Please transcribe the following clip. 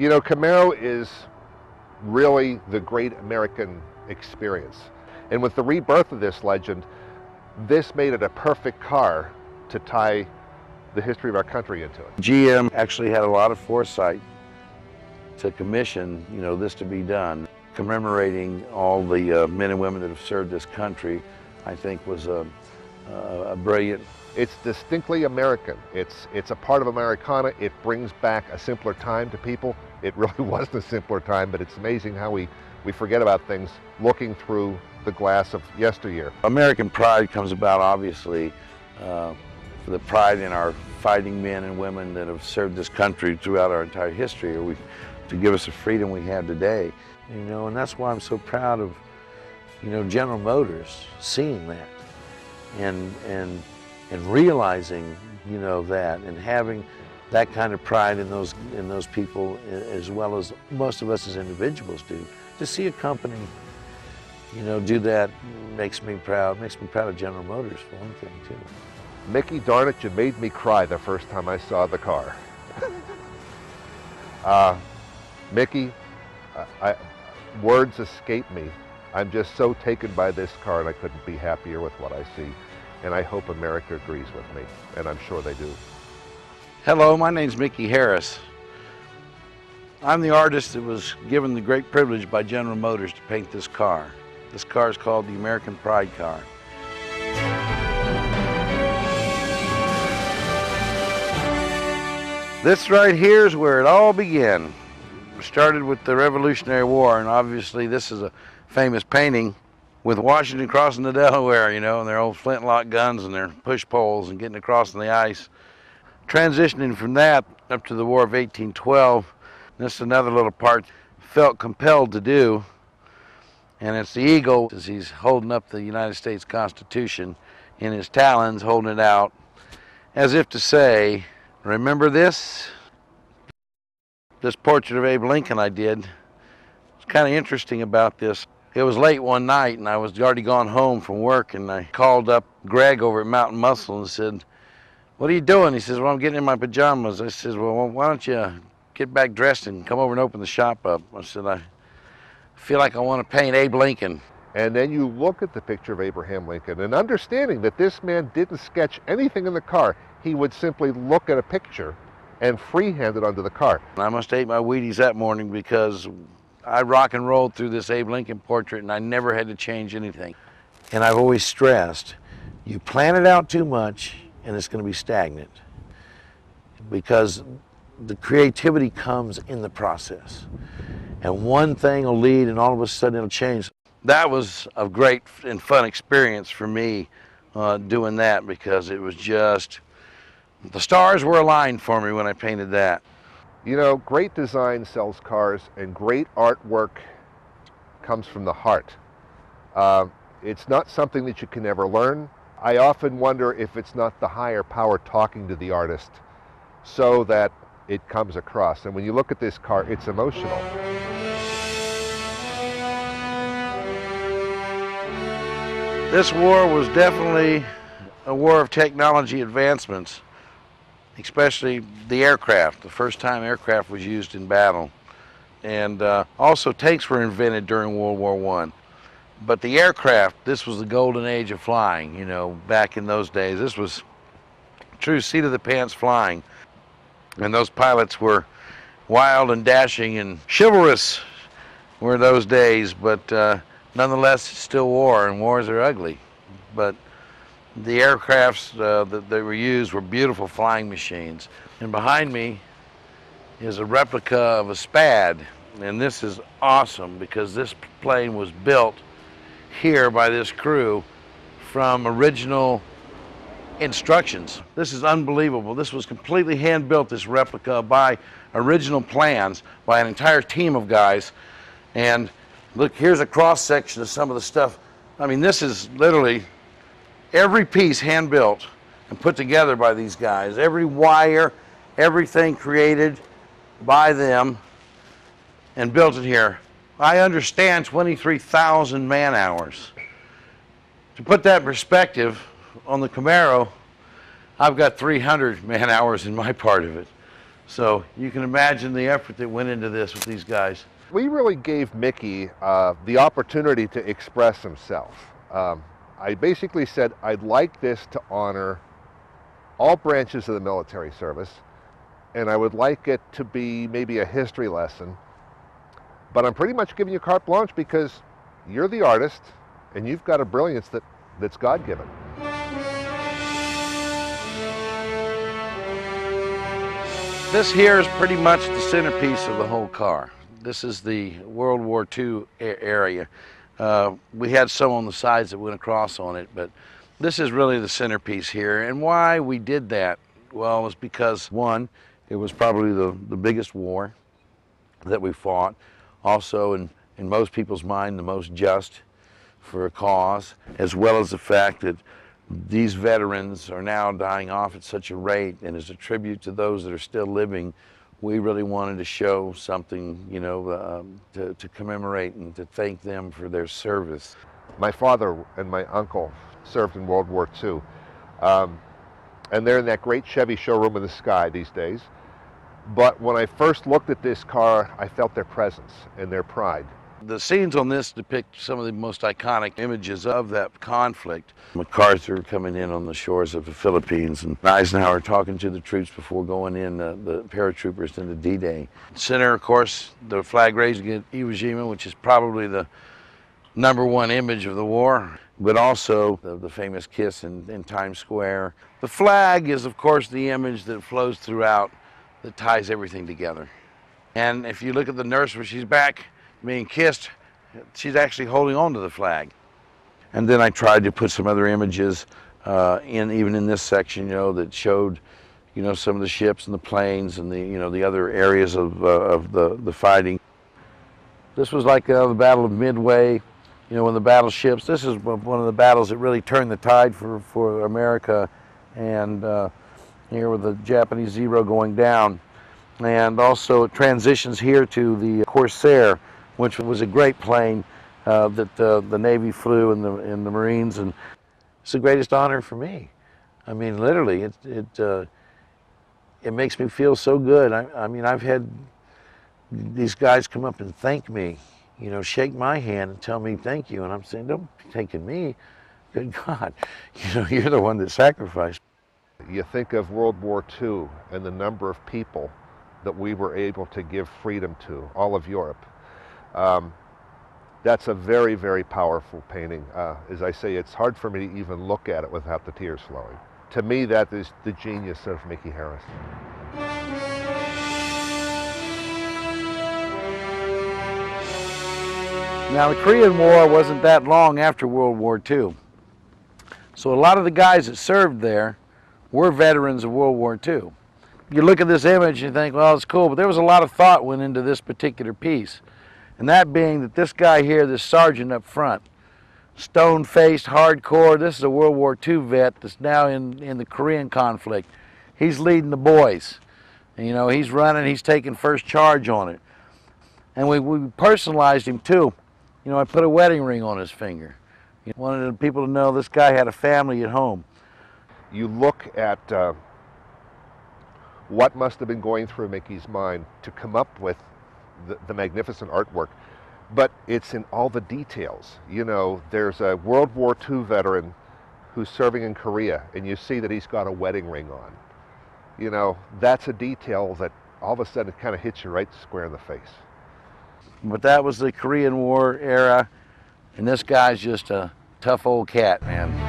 You know, Camaro is really the great American experience. And with the rebirth of this legend, this made it a perfect car to tie the history of our country into it. GM actually had a lot of foresight to commission, this to be done. Commemorating all the men and women that have served this country, I think was a brilliant. It's distinctly American. It's a part of Americana. It brings back a simpler time to people. It really wasn't a simpler time, but it's amazing how we forget about things looking through the glass of yesteryear. American pride comes about, obviously, for the pride in our fighting men and women that have served this country throughout our entire history, to give us the freedom we have today. And that's why I'm so proud of, General Motors seeing that and realizing, that, and having that kind of pride in those people, as well as most of us as individuals do. To see a company, do that makes me proud. Makes me proud of General Motors, for one thing, too. Mickey, darn it, you made me cry the first time I saw the car. Mickey, words escape me. I'm just so taken by this car, and I couldn't be happier with what I see. And I hope America agrees with me, and I'm sure they do. Hello, my name's Mickey Harris. I'm the artist that was given the great privilege by General Motors to paint this car. This car is called the American Pride car. This right here is where it all began. It started with the Revolutionary War, and obviously this is a famous painting with Washington crossing the Delaware, and their old flintlock guns and their push poles and getting across on the ice. Transitioning from that up to the War of 1812, this is another little part felt compelled to do, and it's the eagle as he's holding up the United States Constitution in his talons, holding it out as if to say, remember this? This portrait of Abe Lincoln I did. It's kind of interesting about this. It was late one night and I was already gone home from work, and I called up Greg over at Mountain Muscle and said, what are you doing? He says, well, I'm getting in my pajamas. I said, well, why don't you get back dressed and come over and open the shop up? I said, I feel like I want to paint Abe Lincoln. And then you look at the picture of Abraham Lincoln, and understanding that this man didn't sketch anything in the car, he would simply look at a picture and freehand it onto the car. I must have ate my Wheaties that morning, because I rock and rolled through this Abe Lincoln portrait and I never had to change anything. And I've always stressed, you plan it out too much and it's going to be stagnant, because the creativity comes in the process. And one thing will lead and all of a sudden it'll change. That was a great and fun experience for me doing that, because it was just, the stars were aligned for me when I painted that. Great design sells cars, and great artwork comes from the heart. It's not something that you can ever learn. I often wonder if it's not the higher power talking to the artist so that it comes across. And when you look at this car, it's emotional. This war was definitely a war of technology advancements, especially the aircraft. The first time aircraft was used in battle. And also tanks were invented during World War I. But the aircraft, this was the golden age of flying, back in those days. This was true seat of the pants flying. And those pilots were wild and dashing and chivalrous were those days, but nonetheless, it's still war, and wars are ugly. But the aircrafts that they were used were beautiful flying machines. And behind me is a replica of a Spad. And this is awesome, because this plane was built here by this crew from original instructions. This is unbelievable. This was completely hand-built, this replica, by original plans by an entire team of guys. And look, here's a cross-section of some of the stuff. I mean, this is literally every piece hand-built and put together by these guys. Every wire, everything created by them and built it here. I understand 23,000 man-hours. To put that in perspective, on the Camaro, I've got 300 man-hours in my part of it. So you can imagine the effort that went into this with these guys. We really gave Mickey the opportunity to express himself. I basically said, I'd like this to honor all branches of the military service, and I would like it to be maybe a history lesson, but I'm pretty much giving you carte blanche because you're the artist and you've got a brilliance that's God-given. This here is pretty much the centerpiece of the whole car. This is the World War II area. We had some on the sides that went across on it, but this is really the centerpiece here. And why we did that, well, it was because, one, it was probably the biggest war that we fought. Also, in most people's mind, the most just for a cause, as well as the fact that these veterans are now dying off at such a rate, and as a tribute to those that are still living, we really wanted to show something, you know, to commemorate and to thank them for their service. My father and my uncle served in World War II, and they're in that great Chevy showroom in the sky these days. But when I first looked at this car, I felt their presence and their pride. The scenes on this depict some of the most iconic images of that conflict. MacArthur coming in on the shores of the Philippines, and Eisenhower talking to the troops before going in, the paratroopers into D-Day. Center, of course, the flag raising at Iwo Jima, which is probably the #1 image of the war, but also the famous kiss in Times Square. The flag is, of course, the image that flows throughout, that ties everything together. And if you look at the nurse when she's back being kissed, she's actually holding on to the flag. And then I tried to put some other images even in this section, you know, that showed, you know, some of the ships and the planes and the, you know, the other areas of the fighting. This was like the Battle of Midway, you know, when the battleships, this is one of the battles that really turned the tide for America, and here with the Japanese Zero going down. And also it transitions here to the Corsair, which was a great plane that the Navy flew and the Marines, and it's the greatest honor for me. I mean, literally, it makes me feel so good. I mean, I've had these guys come up and thank me, you know, shake my hand and tell me thank you, and I'm saying, don't be thanking me. Good God, you know, you're the one that sacrificed. You think of World War II and the number of people that we were able to give freedom to, all of Europe. That's a very, very powerful painting. As I say, it's hard for me to even look at it without the tears flowing. To me, that is the genius of Mickey Harris. Now, the Korean War wasn't that long after World War II. So a lot of the guys that served there were veterans of World War II. You look at this image and you think, well, it's cool, but there was a lot of thought went into this particular piece. And that being that this guy here, this sergeant up front, stone-faced, hardcore, this is a World War II vet that's now in the Korean conflict. He's leading the boys. And, you know, he's running, he's taking first charge on it. And we personalized him too. You know, I put a wedding ring on his finger. You know, wanted people to know this guy had a family at home. You look at what must have been going through Mickey's mind to come up with the magnificent artwork, but it's in all the details. You know, there's a World War II veteran who's serving in Korea, and you see that he's got a wedding ring on. You know, that's a detail that all of a sudden it kind of hits you right square in the face. But that was the Korean War era, and this guy's just a tough old cat, man.